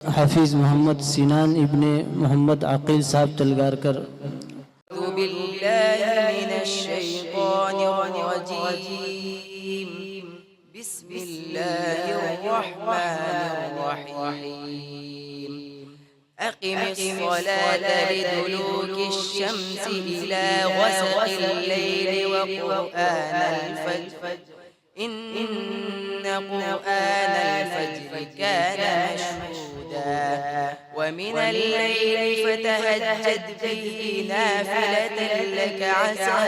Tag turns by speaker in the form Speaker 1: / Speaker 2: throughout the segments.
Speaker 1: हाफिज मोहम्मद सिनान इब्ने मोहम्मद आकिल साहब तलगारकर।
Speaker 2: बिस्मिल्लाहिर्रहमानिर्रहीम। अक़िमिस्सलात लिदुलूकिश शम्सि इला ग़सक़िल लैलि व क़ुरआनल फ़ज्र إن قرآن الفجر كان مشهودا ومن الليل فتهجد به نافلة لك عسى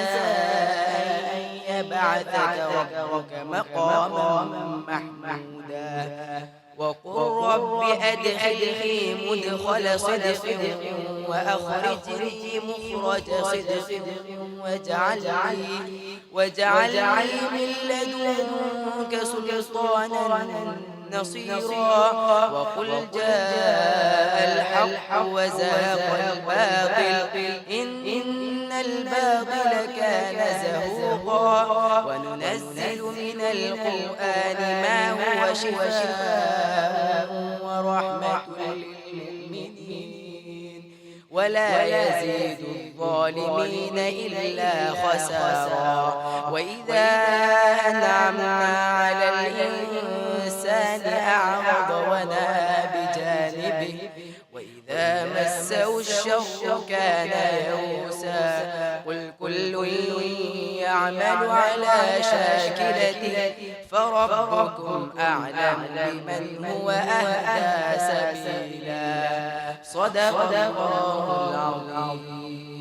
Speaker 2: أن يبعثك ربك مقاما محمودا وقل رب أدخلني مدخل صدق وأخرجني مخرج صدق واجعل لي من لدنك سلطانا نصيرا وقل جاء الحق وزهق الباطل إن الباطل كان زهوقا وننزل من القرآن ما هو شفاء ورحمة للمؤمنين ولا يزيد الظالمين إلا خسارا وإذا أنعمنا على الإنسان أعرض ونأى بجانبه وإذا مسه الشر كان يئوسا قل كل يعمل على شاكلته فربكم أعلم بمن هو أهدى سبيلا صدق الله العظيم.